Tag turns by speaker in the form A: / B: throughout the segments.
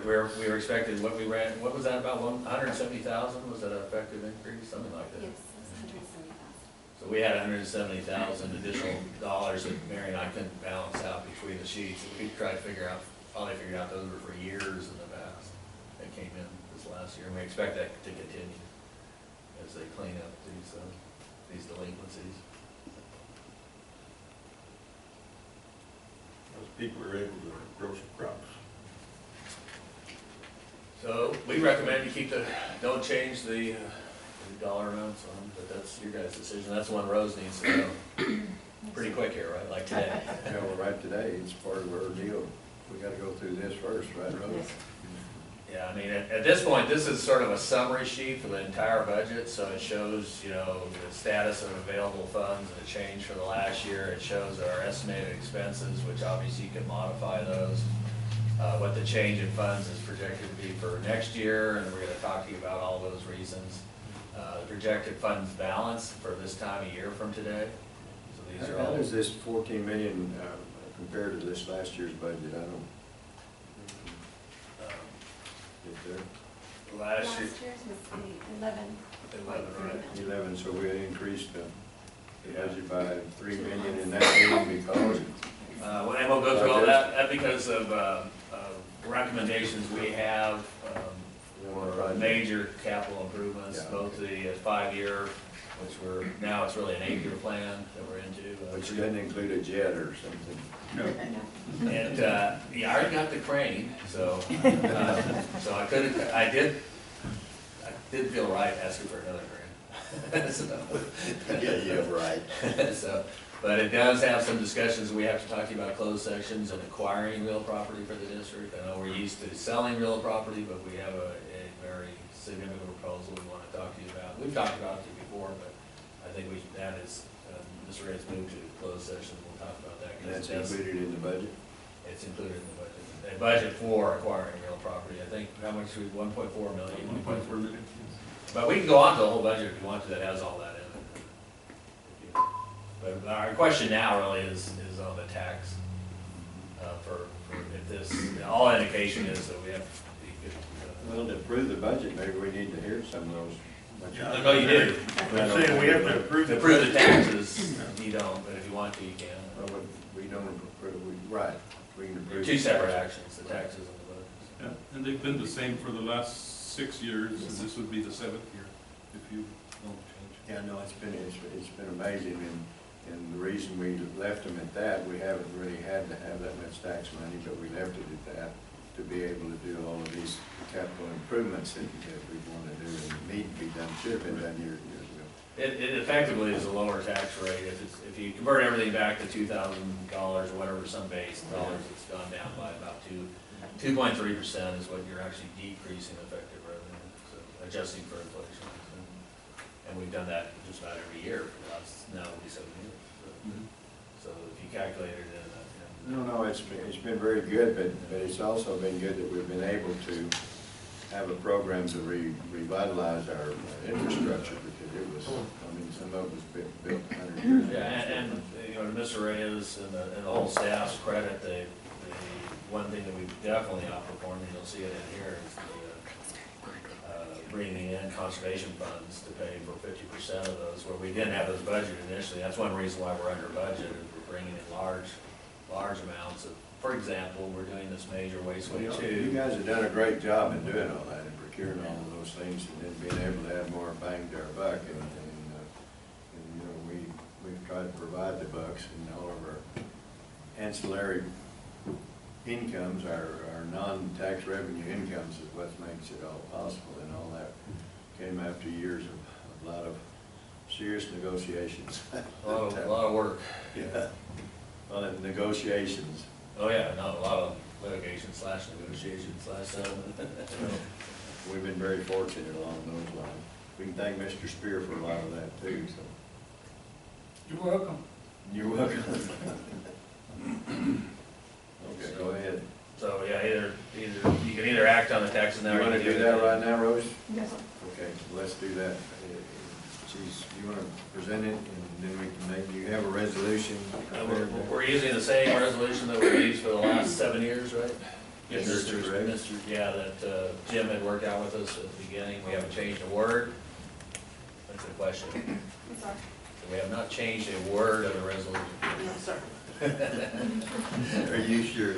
A: we were expecting, what we ran, what was that, about 170,000, was that an effective increase, something like that?
B: Yes, it's 170,000.
A: So we had 170,000 additional dollars that Mary and I couldn't balance out between the sheets. We tried to finally figured out those were for years in the past that came in this last year. And we expect that to continue as they clean up these delinquencies.
C: Those people are able to grow some crops.
A: So we recommend you don't change the dollar amounts on them, but that's your guys' decision. That's one Rose needs to know pretty quick here, right? Like today.
D: Yeah, well, right today, it's part of our deal. We gotta go through this first, right, Rose?
A: Yeah, I mean, at this point, this is sort of a summary sheet for the entire budget, so it shows, you know, the status of available funds and the change for the last year. It shows our estimated expenses, which obviously you can modify those. What the change in funds is projected to be for next year, and we're gonna talk to you about all those reasons. The projected funds balance for this time of year from today. So these are all.
D: How does this 14 million compared to this last year's budget? I don't.
A: Last year.
B: Last year's was 11.
A: 11, right.
D: 11, so we increased the budget by 3 million, and that being because.
A: And we'll go through all that. That's because of recommendations we have for major capital improvements, both the 5-year, which now it's really an 8-year plan that we're into.
D: Which doesn't include a jet or something.
C: No.
A: And, yeah, I already got the crane, so, so I did feel right asking for another crane. So,
D: Yeah, right.
A: So, but it does have some discussions, we have to talk to you about closed sections and acquiring real property for the district. I know we're used to selling real property, but we have a very significant proposal we want to talk to you about. We've talked about it before, but I think that is, Mr. Ray's moved to closed session, we'll talk about that.
D: And that's included in the budget?
A: It's included in the budget. A budget for acquiring real property, I think, how much, 1.4 million?
C: 1.4 million.
A: But we can go on to the whole budget if you want to, that has all that in it. But our question now really is on the tax, for if this, all indication is that we have to be good.
D: Well, to approve the budget, maybe we need to hear some of those.
C: Yeah.
A: No, you do.
C: I'm saying we have to approve.
A: To approve the taxes, you don't, but if you want to, you can.
D: Well, we don't approve, right, we can approve.
A: Two separate actions, the taxes and the budget.
C: Yeah, and they've been the same for the last 6 years, and this would be the 7th year if you don't change.
D: Yeah, no, it's been amazing, and the reason we left them at that, we haven't really had to have that much tax money, but we left it at that to be able to do all of these capital improvements that we want to do and need to be done, should have been done years ago.
A: It effectively is a lower tax rate. If you convert everything back to $2,000 or whatever, some base dollars, it's gone down by about 2.3% is what you're actually decreasing effective revenue, so adjusting for inflation. And we've done that just about every year for the last, now it'll be 7 years. So if you calculate it in,
D: No, it's been very good, but it's also been good that we've been able to have a program to revitalize our infrastructure, because it was, I mean, some of it was built 100 years ago.
A: yeah, and you know, to Mr. Reyes and the whole staff's credit, the one thing that we've definitely outperformed, and you'll see it in here, is the bringing in conservation funds to pay for 50% of those, where we didn't have those budgeted initially. That's one reason why we're under budget, is we're bringing in large amounts of, for example, we're doing this major Wasteway 2.
D: You guys have done a great job in doing all that, and procuring all of those things, and then being able to have more bang to our buck, and you know, we've tried to provide the bucks, and all of our ancillary incomes, our non-tax revenue incomes is what makes it all possible, and all that came after years of a lot of serious negotiations.
A: A lot of work.
D: Yeah, a lot of negotiations.
A: Oh yeah, not a lot of litigation / negotiation / settlement.
D: We've been very fortunate along those lines. We can thank Mr. Spear for a lot of that too. So
C: You're welcome.
D: you're welcome. Okay, go ahead.
A: So yeah, either you can either act on the taxes now.
D: You want to do that right now, Rose?
B: Yes.
D: Okay, let's do that. You want to present it, and then we can make, you have a resolution?
A: We're using the same resolution that we've used for the last 7 years, right? Yeah,
D: Mr. Gregg?
A: Yeah, that Jim had worked out with us at the beginning, we haven't changed a word. That's the question.
B: I'm sorry.
A: So we have not changed a word of the resolution.
B: No, sir.
D: Are you sure?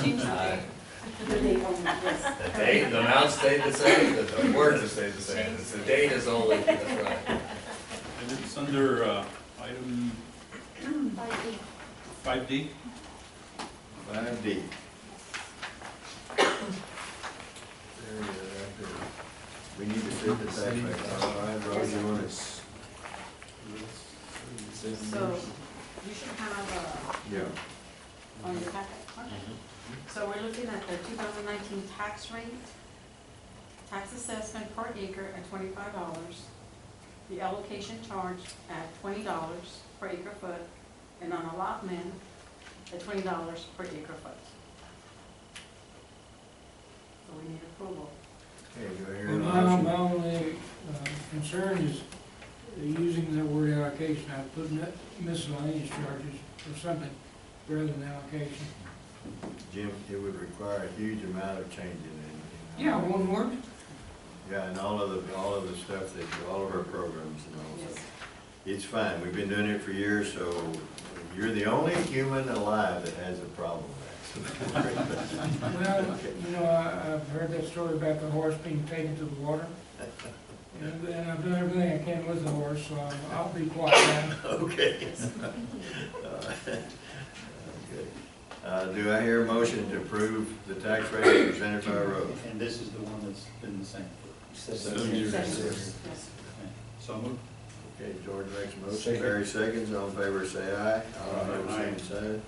B: Change the
A: Uh,
B: date. The date only, yes.
A: The date, the amount stayed the same, the words have stayed the same, it's the date is only, that's right.
C: And it's under item 5D.
D: 5D. There it is, right there. We need to set the tax rate. All right, Rose, you want to?
B: So you should have,
D: Yeah.
B: on your packet. So we're looking at the 2019 tax rate, tax assessment per acre at $25, the allocation charge at $20 per acre foot, and on allotment at $20 per acre foot. So we need approval.
D: Okay, do I hear a
E: Well,
D: motion?
E: my only concern is using the word allocation, I put miscellaneous charges or something rather than allocation.
D: Jim, it would require a huge amount of changing in.
E: Yeah, one word.
D: Yeah, and all of the stuff that, all of our programs and all
B: Yes.
D: that. It's fine, we've been doing it for years, so you're the only human alive that has a problem with that.
E: Well, you know, I've heard that story about the horse being taken to the water. And I've done everything I can with the horse, so I'll be quiet now.
D: Okay. Do I hear a motion to approve the tax rate presented by Rose?
F: And this is the one that's been the same for
C: 7 years.
B: Yes.
F: So moved.
D: Okay, George makes a motion, Barry seconds, all in favor say aye. All opposed, same sign.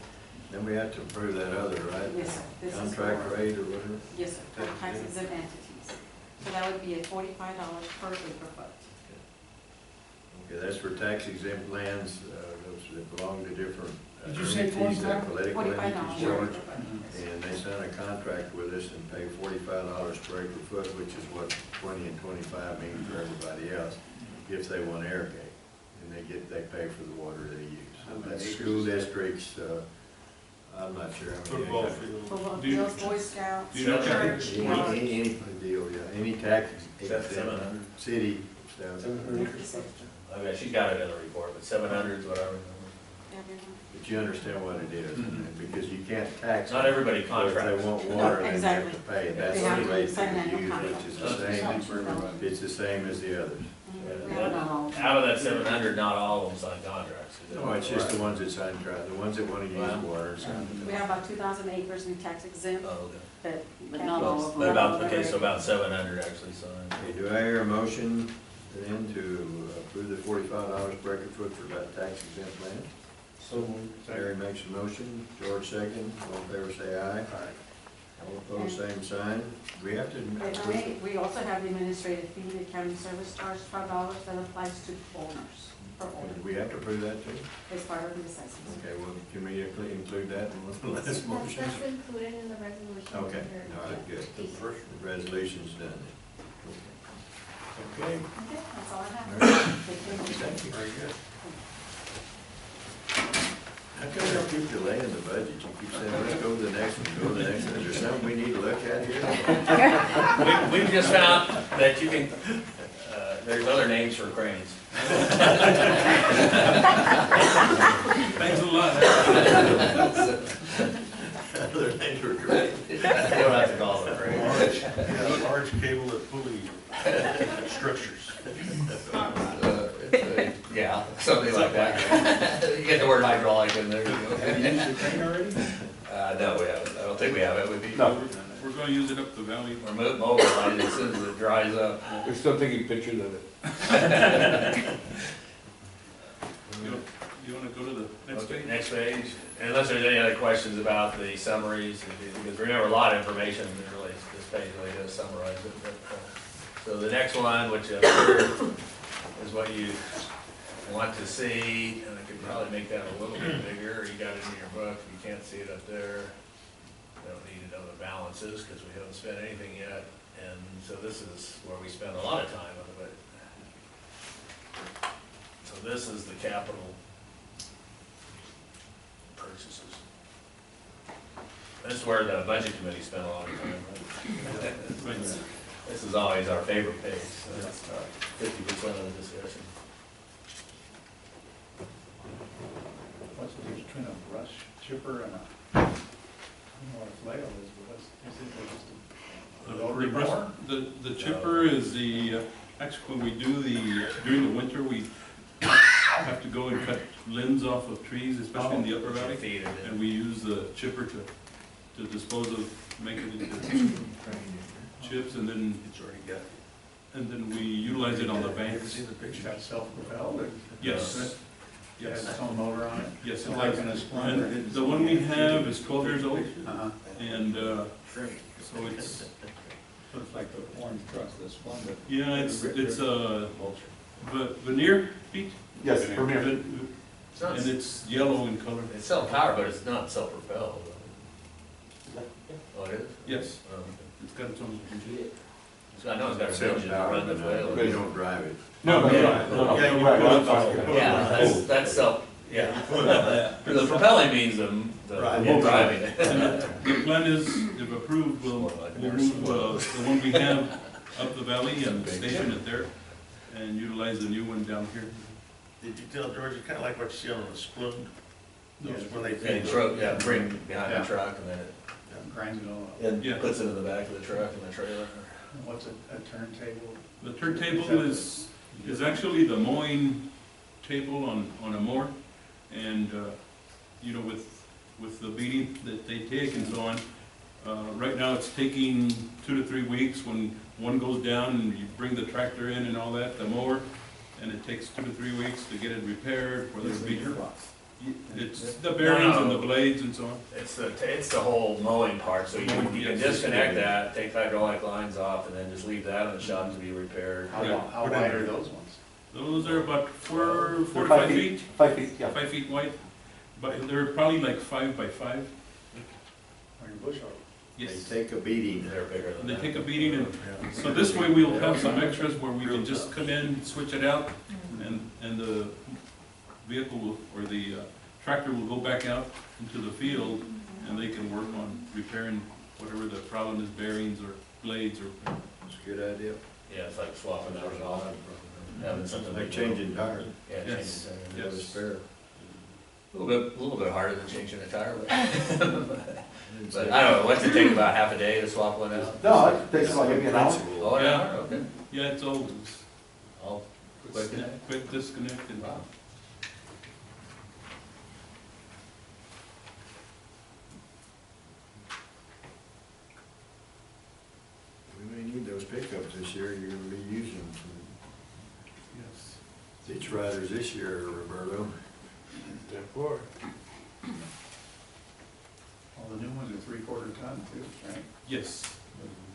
D: Then we have to approve that other, right?
B: Yes, sir. This is
D: Contract
B: for-
D: rate or whatever?
B: Yes, sir, for tax exempt entities. So that would be at $45 per acre foot.
D: Okay, that's for tax exempt lands, those that belong to different
E: Did you say
D: entities that
E: 45?
D: political
B: $45
D: entities
B: per
D: charge.
B: acre foot.
D: And they sign a contract with us and pay $45 per acre foot, which is what 20 and 25 mean for everybody else, if they want irrigate. And they pay for the water they use. So that's school districts, I'm not sure how many.
C: Football
D: acres.
C: field.
B: Football
C: Do you-
B: fields, Boy Scouts,
C: do you know-
B: church,
D: Any
B: lodge.
D: deal, yeah, any tax
A: Except
D: exempt
A: 700.
D: city stuff.
A: Okay, she got it in the report, but 700 is what I remember.
D: But you understand what it is, and because you can't tax.
A: Not everybody
D: them. If
A: contracts.
D: they want water,
B: No,
D: then you
B: exactly.
D: have to pay, that's
B: They have
D: the
B: to
D: rate
B: sign
D: that
B: an
D: we
B: annual
D: use, which is the
B: contract.
D: same, it's the same as the others.
B: We have it on all.
A: Out of that 700, not all of them signed contracts. Is that
D: No, it's just the
A: right?
D: ones that sign, the ones that wanna use
A: Wow.
D: water. sign.
B: We have about 2,000 acres in tax exempt,
A: Oh, okay.
B: but.
G: But not all of them.
A: But about, okay, so about 700 actually signed.
D: Okay, do I hear a motion then to approve the $45 per acre foot for that tax exempt land?
F: So moved.
D: Larry makes a motion, George second, all in favor say aye. All opposed, same sign. We have to.
B: If I may, we also have the administrative fee, the county service charge $5 that applies to owners, per owner,
D: We have to approve that too?
B: as part of the assessment.
D: Okay, well, can we include that in one of the last motions?
H: That's included in the resolution.
D: Okay, all right, good. The resolution's done. Okay.
B: Okay, that's all I have.
D: All right.
B: Thank you.
D: Thank you, very good. How come y'all keep delaying the budget? You keep saying, let's go to the next one, go to the next one. Is there something we need to look at here?
A: We've just found that you can, there's other names for cranes.
C: Thanks a lot.
D: Other names were great.
A: You don't have to call it a crane.
F: Large cable that pulley structures.
A: Yeah, something like that. You get the word hydraulic in there.
F: Have you used the crane already?
A: No, we haven't. I don't think we have. It would be,
C: We're gonna use it up the valley.
A: we're mobilizing as soon as it dries up.
I: We're still taking pictures of it.
C: You wanna go to the next
A: Okay,
C: page?
A: next page. Unless there's any other questions about the summaries, because remember, a lot of information really, this page really does summarize it. But, so the next one, which up here is what you want to see, and I could probably make that a little bit bigger. You got it in your book, you can't see it up there. We don't need to know the balances, because we haven't spent anything yet. And so this is where we spend a lot of time on the budget. So this is the capital purchases. this is where the budget committee spent a lot of time.
C: Right.
A: This is always our favorite page, so that's 50% of the discussion.
F: What's the difference between a brush chipper and a, I don't know what a flail is, but what's, is it just a rotary mower?
C: The chipper is the, actually, when we do during the winter, we have to go and cut limbs off of trees, especially in the upper valley.
A: Feed it in.
C: And we use the chipper to dispose of, make it into chips, and then, we utilize it on the banks.
F: Is that self-propelled or?
C: Yes,
F: It has
C: yes,
F: its own motor on it?
C: yes.
F: So like in a Splendor?
C: And the one we have is 12 years old,
F: Uh-huh.
C: and, so it's,
F: So it's like the orange truck, the Splendor.
C: yeah, it's veneer, Pete?
I: Yes, Premier.
A: It's not,
C: And it's yellow in color.
A: it's self-powered, but it's not self-propelled. Oh, it is?
C: Yes,
A: Oh,
C: it's got its own.
A: so I know it's got a engine to run the flail.
D: But you don't drive it.
I: No,
A: Yeah.
I: right.
A: Yeah, that's self, yeah. The propelling means the driving it.
C: The plan is, if approved, we'll move the one we have up the valley and station it there, and utilize the new one down here.
G: Did you tell George, it's kind of like what you see on the Splund?
F: Yeah.
G: Those when they
A: And
G: feed.
A: truck, yeah, bring behind
F: Yeah.
A: the truck and then
F: Grinds it all up.
A: it
C: Yeah.
A: puts it in the back of the truck and the trailer.
F: What's a turntable?
C: The turntable is actually the mowing table on a mower, and, you know, with the beating that they take and so on, right now it's taking 2 to 3 weeks when one goes down and you bring the tractor in and all that, the mower, and it takes 2 to 3 weeks to get it repaired, whether it be, it's the bearings and the blades and so on.
A: It's the whole mowing part, so you can
C: Yes.
A: disconnect that, take the hydraulic lines off, and then just leave that in the shop to be repaired.
F: How wide are those ones?
C: Those are about 4 to 5
I: 5
C: feet,
I: 5 feet, yeah.
C: 5 feet wide, but they're probably like 5 by 5.
F: Or your bush hog?
D: They
C: Yes.
D: take a beating.
A: They're bigger than
C: They
A: that.
C: take a beating, and so this way we'll have some extras where we can just come in, switch it out, and the vehicle will, or the tractor will go back out into the field, and they can work on repairing whatever the problem is, bearings or blades or.
D: It's a good idea.
A: Yeah, it's like swapping out an off, having something.
D: Like changing tires.
A: Yeah, changing
C: Yes.
A: tires.
C: Yes.
D: Have a spare.
A: A little bit harder than changing a tire, but, but I don't know, what's it take, about half a day to swap one out?
I: No, it takes about maybe an hour.
A: Oh, an
C: Yeah.
A: hour, okay.
C: Yeah, it's old, it's
A: All quick.
C: quick disconnect and.
A: Wow.
D: We may need those pickups this year, you're gonna be using them.
C: Yes.
D: Ditch riders this year, Roberto.
F: All the new ones are 3/4 ton too, right?
C: Yes,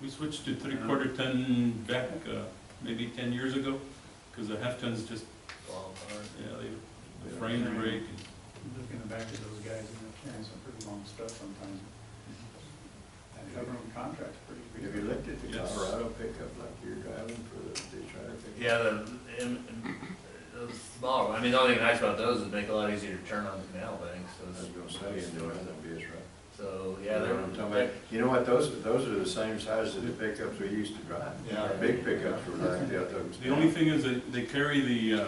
C: we switched to 3/4 ton back, maybe 10 years ago, because the half tons just,
A: Long time.
C: yeah, the frame break.
F: Looking back at those guys and they're carrying some pretty long stuff sometimes. That government contract's pretty big.
D: Have you looked at the
C: Yes.
D: Colorado pickup like you're driving for the ditch rider pickup?
A: Yeah, those small, I mean, the only thing nice about those is make it a lot easier to turn on the canal banks,
D: I was
A: so,
D: gonna say, and doing that be right.
A: so,
D: You
A: yeah,
D: know what I'm talking about? You know what, those are the same size as the pickups we used to drive.
A: Yeah.
D: Our big pickups were like that.
C: The only thing is that they carry the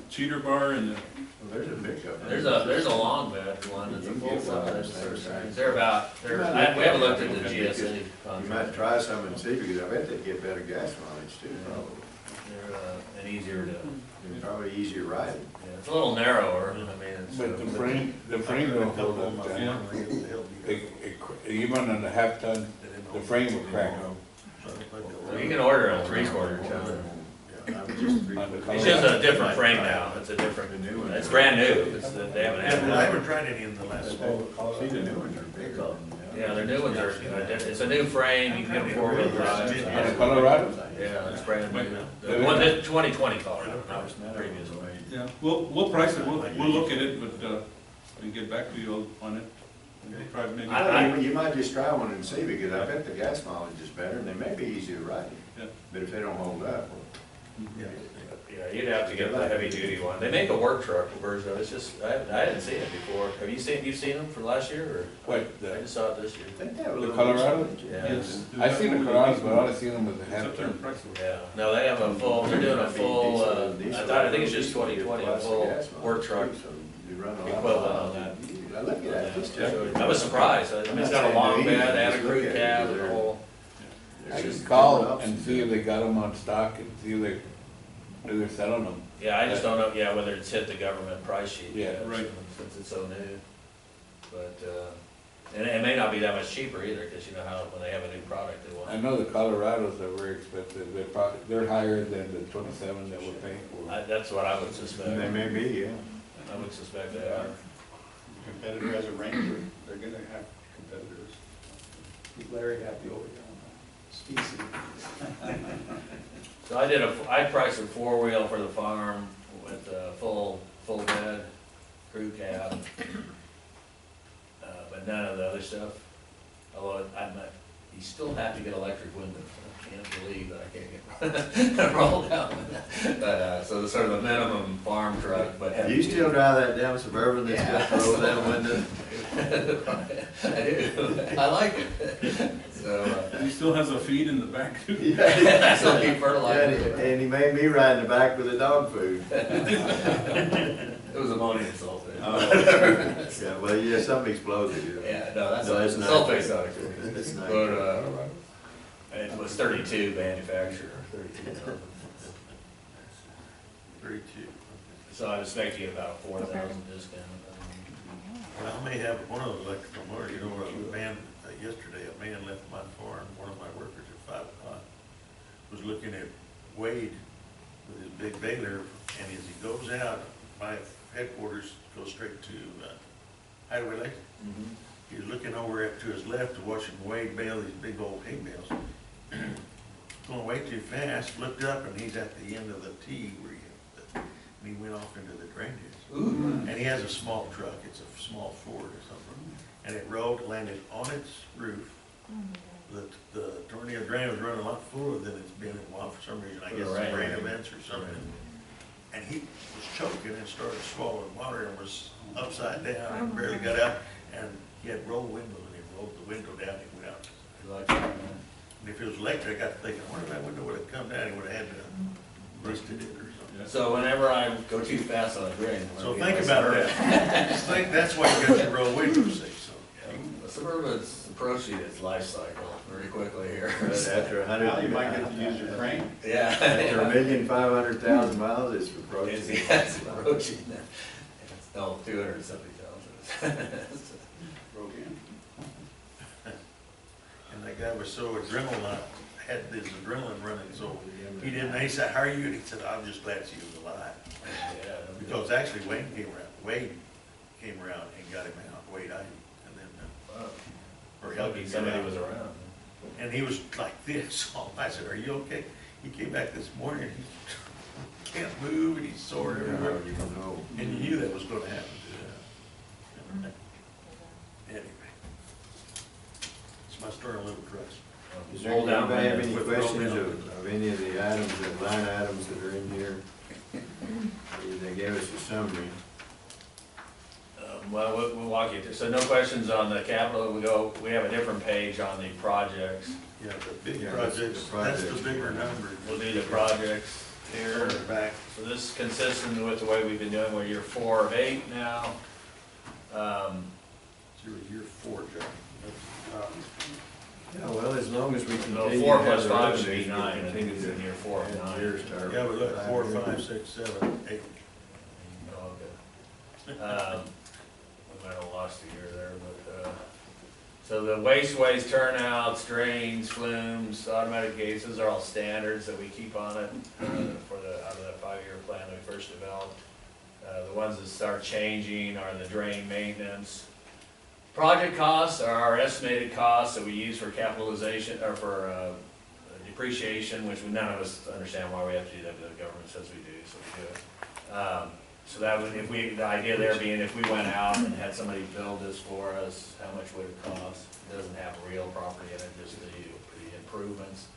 C: cheater bar and the,
D: Well, there's a pickup.
A: there's a long bed one that's a
D: You can
A: full
D: get one of
A: size,
D: those things.
A: they're about, we haven't looked at the GSA
D: You might
A: contract.
D: try some and see, because I bet they'd get better gas mileage too, probably.
A: They're, and easier to,
D: And probably easier riding.
A: yeah, it's a little narrower, I mean, it's.
I: But the frame don't hold up,
C: yeah.
I: even on the half ton, the frame will crack.
A: Well, you can order a 3/4 ton. It's just a different frame now, it's a different, it's brand new, they haven't had
G: I
A: it.
G: haven't tried any in the last.
D: See, the new ones are bigger.
A: Yeah, their new ones are, it's a new frame, you can get a 4-wheel drive.
I: On the Colorado?
A: Yeah, it's brand new. The one, the 2020 Colorado, not the previous one.
C: yeah, we'll price it, we'll look at it, but, and get back to you on it. And we'll try maybe.
D: You might just try one and see, because I bet the gas mileage is better, and they may be easier to ride.
C: Yeah.
D: But if they don't hold up,
G: Yeah.
A: Yeah, you'd have to get the heavy duty one. They make a work truck version of it. It's just, I hadn't seen it before. Have you seen them from last year or?
I: What,
A: I
I: the,
A: just saw it this year.
D: I think that was
I: the
D: a little
I: Colorado?
D: different,
A: Yeah.
C: Yes.
I: I seen the Coronados, but I only seen them with the
C: It's up there in
I: half-ton.
C: Chrysler.
A: Yeah, no, they have a full, they're doing a full, I think it's just 2020, a full work truck equivalent on that.
D: I look at that, just check.
A: I was surprised. I mean, it's got a long bed, and a crew cab, and a whole.
I: I just call and see if they got them on stock and see if they're selling them.
A: Yeah, I just don't know, yeah, whether it's hit the government price sheet
I: Yeah,
A: yet,
C: right.
A: since it's so new. But, and it may not be that much cheaper either, because you know how, when they have a new product, they
I: I
A: want.
I: know the Colorados are very expensive, they're higher than the 27 that we're paying for.
A: That's what I would suspect.
D: They may be, yeah.
A: I would suspect they are.
F: Competitor has a Ranger, they're gonna have competitors. Keep Larry happy over there on the species.
A: So I priced a four-wheel for the farm with a full bed, crew cab, but none of the other stuff. Although you still have to get electric windows. I can't believe that I can't get rolled down. But, so the sort of the minimum farm truck, but heavy.
D: You still drive that down Suburban that's got roll down windows?
A: I do. I like it. So,
C: He still has a feed in the back too.
A: I still keep
D: Yeah,
A: fertilizing.
D: and he made me ride in the back with the dog food.
A: It was ammonium sulfate.
D: Yeah, well, yeah, something exploded, yeah.
A: Yeah, no, that's
D: No,
A: not,
D: it's not.
A: sulfate's not included.
D: It's not.
A: But, it was 32 manufacturer, 32,000.
G: 32.
A: So I was expecting about a 4,000 discount.
G: Well, I may have one of those electrical motors, you know, a man, yesterday, a man left my farm, one of my workers at 5 o'clock, was looking at Wade with his big baler, and as he goes out, my headquarters goes straight to Hideaway Lake. He's looking over to his left, watching Wade bale these big old hay bales. Going way too fast, looked up, and he's at the end of the T where and he went off into the drainage. And he has a small truck, it's a small Ford or something, and it rolled, landed on its roof. The tornado drain was running a lot fuller than it's been in a while for some reason, I guess
A: Right.
G: rain events or something. And he was choking and started swallowing water and was upside down and barely got out. And he had rolled windows and he rolled the window down and he went out. And if it was electric, I got thinking, I wonder if that window would have come down, he would have had to busted it or something.
A: So whenever I go too fast on a drain.
G: So think about that. Just think, that's why you got your roll windows, see, so.
A: The Suburban's approaching its life cycle very quickly here.
D: But after 100.
F: Now you might get to use your crane.
A: Yeah.
D: After 1,500,000 miles, it's approaching.
A: It's approaching that. No, 270,000.
F: Broke in.
G: And that guy was so adrenaline, had this adrenaline running, so he didn't, he said, how are you? And he said, I'm just glad she was alive.
A: Yeah.
G: Because actually Wade came around and got him out, Wade, and then,
A: Wow.
G: or helped him get
A: Somebody
G: out.
A: was around.
G: And he was like this, so I said, are you okay? He came back this morning, he can't move, and he's sore everywhere.
D: You know.
G: And you knew that was gonna happen to him. Anyway. It's my story on little trucks.
D: Does there
A: Roll down
D: anybody have
A: windows
D: any
A: with roll
D: questions
A: down.
D: of any of the items, the line items that are in here? They gave us a summary.
A: Well, we'll walk you through. So no questions on the capital. We have a different page on the projects.
G: Yeah, the big
D: Yeah,
G: projects,
D: the
G: that's the
D: projects.
G: bigger number.
A: We'll do the projects here.
G: Back.
A: So this is consistent with the way we've been doing. We're year 4 of 8 now.
G: You're year 4, John.
D: Yeah, well, as long as we
A: No,
D: continue.
A: 4
D: to have
A: plus
D: the
A: 5 should
D: revenues,
A: be
D: we
A: 9. I think
D: continue
A: it's in
D: to
A: year 4 of
D: have
A: 9.
D: years to our-
G: Yeah, but look, 4, 5, 6, 7, 8.
A: Oh, okay. We might have lost a year there, but, so the wasteways, turnouts, drains, flumes, automatic gates, those are all standards that we keep on it for out of that 5-year plan that we first developed. The ones that start changing are the drain maintenance. Project costs are our estimated costs that we use for capitalization, or for depreciation, which none of us understand why we have to do that, but the government says we do, so we do it. So that would, the idea there being if we went out and had somebody build this for us, how much would it cost? It doesn't have real property in it, just the improvements.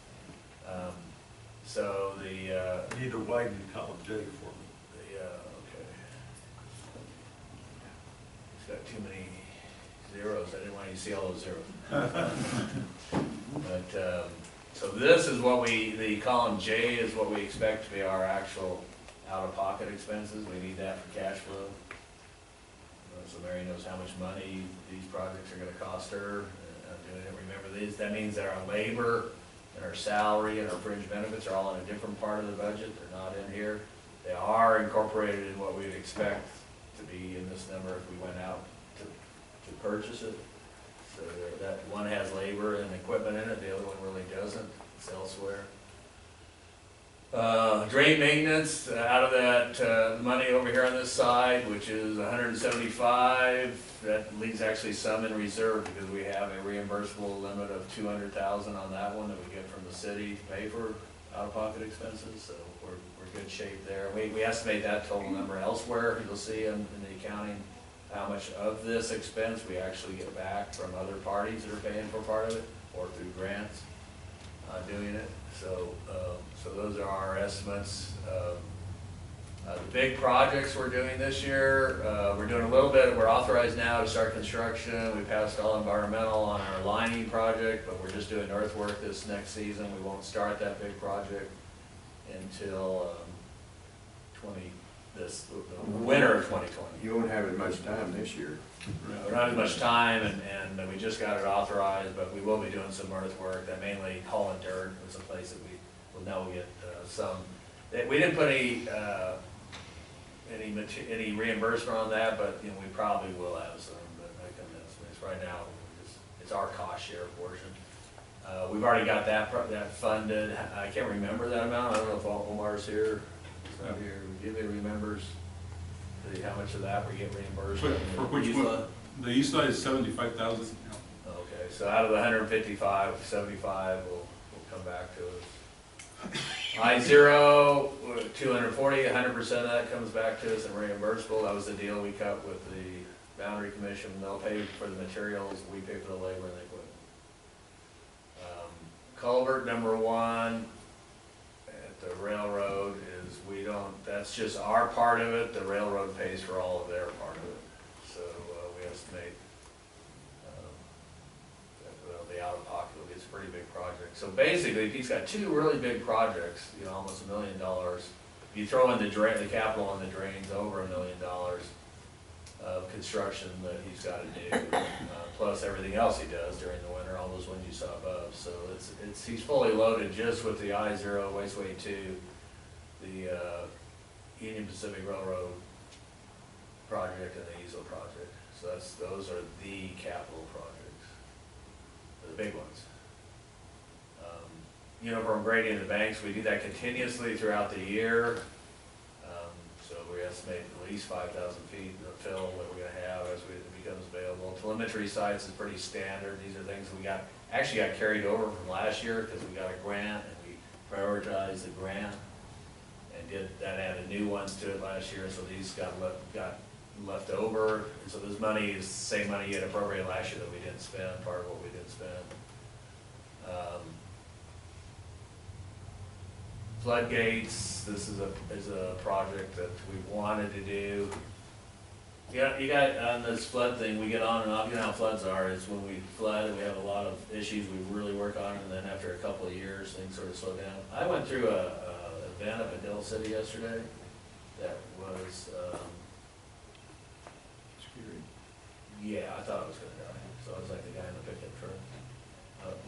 A: So
G: You need to widen column J for me.
A: Yeah, okay. It's got too many zeros, I didn't want you to see all those zeros. But, so this is what the column J is what we expect to be our actual out-of-pocket expenses. We need that for cash flow. So Mary knows how much money these projects are gonna cost her. Doing it, remember these, that means that our labor and our salary and our fringe benefits are all in a different part of the budget. They're not in here. They are incorporated in what we'd expect to be in this number if we went out to purchase it. So that one has labor and equipment in it, the other one really doesn't, it's elsewhere. Drain maintenance, out of that money over here on this side, which is 175, that leaves actually some in reserve because we have a reimbursable limit of 200,000 on that one that we get from the city to pay for out-of-pocket expenses, so we're good shape there. We estimate that total number elsewhere. You'll see in the accounting how much of this expense we actually get back from other parties that are paying for part of it, or through grants doing it. So, so those are our estimates. The big projects we're doing this year, we're doing a little bit, we're authorized now to start construction. We passed all environmental on our lining project, but we're just doing earthwork this next season. We won't start that big project until the winter of 2020.
D: You won't have as much time this year.
A: We're not as much time, and we just got it authorized, but we will be doing some earthwork, that mainly hauling dirt. It's a place that we will now get some. We didn't put any reimbursement on that, but you know, we probably will have some. But I can estimate right now, it's our cost share portion. We've already got that funded. I can't remember that amount. I don't know if Omar's here. He's not here. If he remembers how much of that we get reimbursed.
C: For which one? The east side is 75,000.
A: Okay, so out of the 155, 75 will come back to us. I-0, 240, 100% of that comes back to us and reimbursable. That was the deal we cut with the Boundary Commission. They'll pay for the materials, we pay for the labor and the equipment. Culvert number 1 at the railroad is, that's just our part of it. The railroad pays for all of their part of it. So we estimate that the out-of-pocket will be a pretty big project. So basically, if he's got two really big projects, you know, almost $1 million, if you throw in the capital on the drains, over $1 million of construction that he's got to do, plus everything else he does during the winter, all those ones you saw above. So he's fully loaded just with the I-0, Wasteway 2, the Union Pacific Railroad project and the Easel project. So those are the capital projects, the big ones. Uniform grading of the banks, we do that continuously throughout the year. So we estimate at least 5,000 feet of fill that we're gonna have as it becomes available. Telemetry sites is pretty standard. These are things we actually got carried over from last year because we got a grant and we prioritized the grant and added new ones to it last year. So these got left over. And so this money is the same money you had appropriated last year that we didn't spend, part of what we didn't spend. Floodgates, this is a project that we wanted to do. You got on this flood thing, we get on and off. You know how floods are. It's when we flood, we have a lot of issues we really work on, and then after a couple of years, things sort of slow down. I went through a event up in Hill City yesterday that was, yeah, I thought I was gonna die. So I was like the guy in the pickup truck.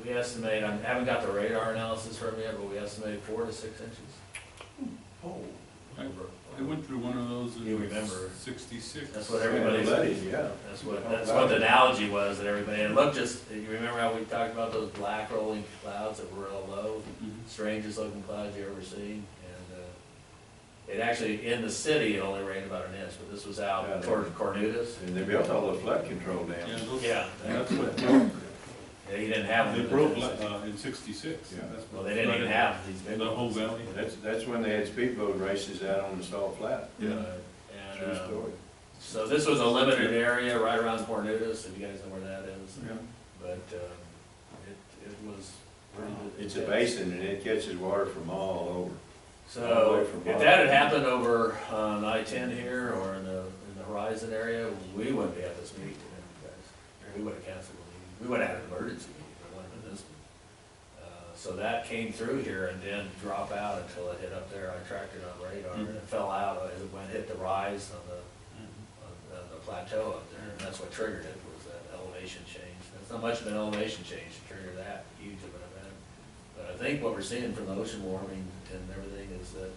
A: We estimate, I haven't got the radar analysis from yet, but we estimate 4 to 6 inches.
G: Oh.
C: I went through one of those
A: You
C: in
A: remember.
C: 66.
A: That's what everybody said.
D: Yeah.
A: That's what the analogy was that everybody, and look, you remember how we talked about those black rolling clouds that were real low? Strangest looking clouds you ever seen. And it actually, in the city, it only rained about 1 inch, but this was out toward Cornudas.
D: And they built all the flood control
C: Yeah,
D: dams.
A: Yeah.
C: That's what,
A: Yeah, you didn't have
C: they
A: them.
C: broke in 66.
D: Yeah.
C: That's
A: Well,
C: what
A: they didn't even
C: flooded
A: have these big
C: the whole
A: ones.
C: valley.
D: That's when they had speedboat races out on the Salt Flat.
C: Yeah.
A: And,
D: True story.
A: so this was a limited area right around Cornudas, if you guys know where that is.
C: Yeah.
A: But it was pretty good.
D: It's a basin and it catches water from all over.
A: So if that had happened over on I-10 here or in the Horizon area, we wouldn't be at this meeting today, guys. We would have canceled the meeting. We would have had an emergency meeting, but it wouldn't have been this one. So that came through here and didn't drop out until it hit up there. I tracked it on radar and it fell out. It went, hit the rise on the plateau up there. And that's what triggered it, was that elevation change. It's not much of an elevation change to trigger that huge of an event. But I think what we're seeing from the ocean warming and everything is that,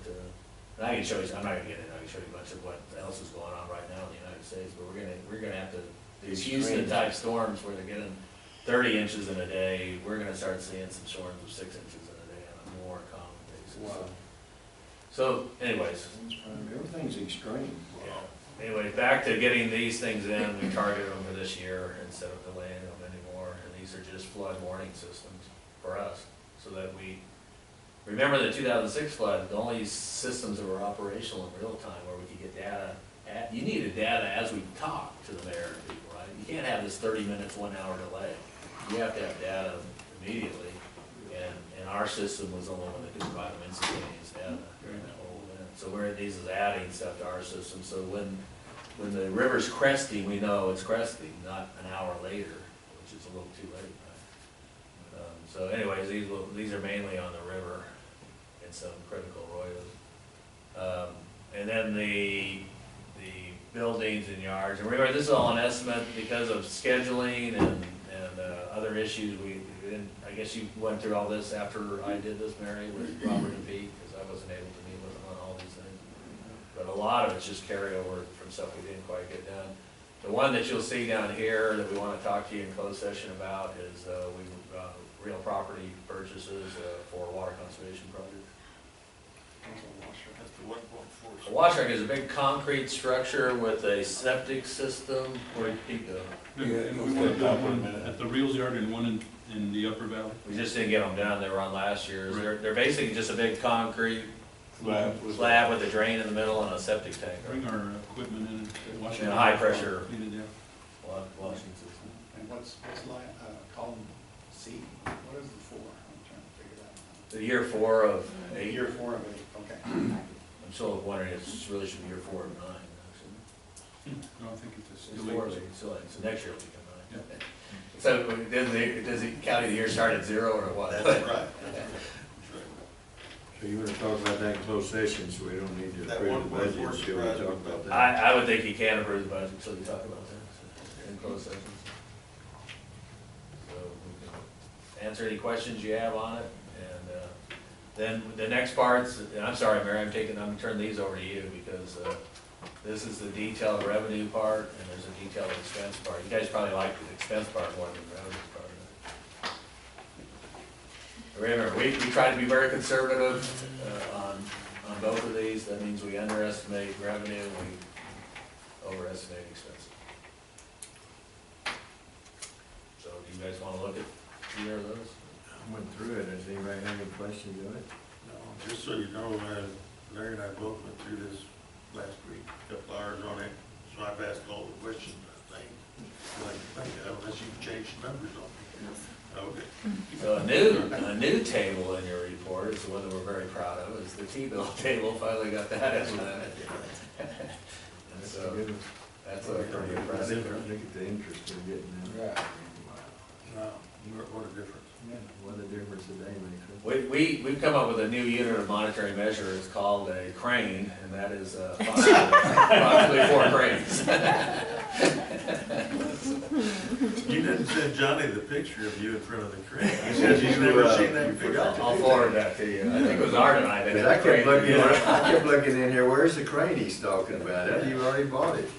A: and I can show you, I'm not gonna get into it, I can show you a bunch of what else is going on right now in the United States, but we're gonna have to, these Houston type storms where they're getting 30 inches in a day, we're gonna start seeing some storms of 6 inches in a day on a more common basis.
D: Wow.
A: So anyways,
D: Everything's extreme.
A: yeah. Anyway, back to getting these things in, we targeted them for this year instead of delaying them anymore, and these are just flood warning systems for us, so that we, remember the 2006 flood, the only systems that were operational in real time where we could get data, you needed data as we talk to the mayor and people, right? You can't have this 30 minutes, 1 hour delay. You have to have data immediately, and our system was the only one that could provide them instantaneous data during that whole event. So these is adding stuff to our system, so when the river's cresting, we know it's cresting, not an hour later, which is a little too late, right? So anyways, these are mainly on the river and some critical arroyos. And then the buildings and yards, and remember, this is all an estimate because of scheduling and other issues. We didn't, I guess you went through all this after I did this, Mary, with Robert and Pete, because I wasn't able to meet with them on all these things. But a lot of it's just carryover from stuff we didn't quite get done. The one that you'll see down here that we want to talk to you in closed session about is real property purchases for water conservation projects.
G: That's the 1.4.
A: A wash truck is a big concrete structure with a septic system. Where'd Pete go?
C: And we want to build one at the Reels Yard and one in the Upper Valley.
A: We just didn't get them done. They were on last year's. They're basically just a big concrete slab with a drain in the middle and a septic tank.
C: Bring our equipment in and wash it.
A: And a high pressure
C: Clean it down.
A: washing system.
F: And what's column C, what is it for? I'm trying to figure that out.
A: The year 4 of 8.
F: Year 4 of 8, okay.
A: I'm still wondering if it really should be year 4 of 9, actually.
C: No, I think it's a
A: It's
C: still
A: 4
C: eight.
A: of 8, so next year will become 9. So does the county the year start at 0 or what?
G: That's right. That's right.
D: So you wanna talk about that in closed session, so we don't need to
G: That
D: approve the
G: 1.4
D: budget, until we
G: surprise
D: talk
G: me.
D: about that.
A: I would think you can approve the budget, so we talk about that in closed session. So we can answer any questions you have on it, and then the next parts, and I'm sorry, Mary, I'm gonna turn these over to you, because this is the detailed revenue part, and there's a detailed expense part. You guys probably like the expense part more than the revenue part. Remember, we try to be very conservative on both of these. That means we underestimate revenue, we overestimate expenses. So do you guys want to look at either of those?
D: I went through it, does anybody have any questions on it?
G: No, just so you know, Larry and I both went through this last week, a couple hours on it, so I've asked all the questions, I think. Unless you change the numbers on me. Okay.
A: So a new table in your report is the one that we're very proud of, is the T-bill table. Finally got that implemented. And so that's a pretty impressive.
D: Look at the interest we're getting now.
F: Right.
G: Wow, what a difference.
D: What a difference a day makes.
A: We've come up with a new unit of monetary measure. It's called a crane, and that is approximately 4 cranes.
G: You didn't send Johnny the picture of you in front of the crane. He said he's never seen that picture.
A: I'll forward that to you. I think it was Art and I that had
D: I
A: the crane.
D: kept looking in here, where's the crane he's talking about? You already bought it.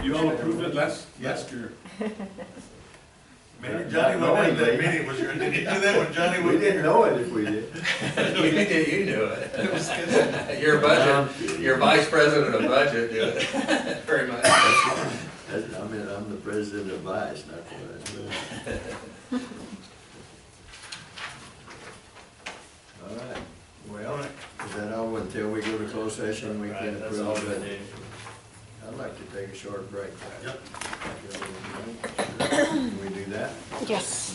C: You all approved it last year.
G: Maybe Johnny went to that meeting, was your, did you do that when Johnny
D: We
G: was
D: didn't
G: here?
D: know it if we did.
A: You knew it. Your vice president of budget knew it very much.
D: I'm the president of Vice, not the. All right, well, is that all until we go to closed session, we can
A: That's all
D: approve
A: we
D: it?
A: do.
D: I'd like to take a short break.
G: Yep.
D: Can we do that?
H: Yes.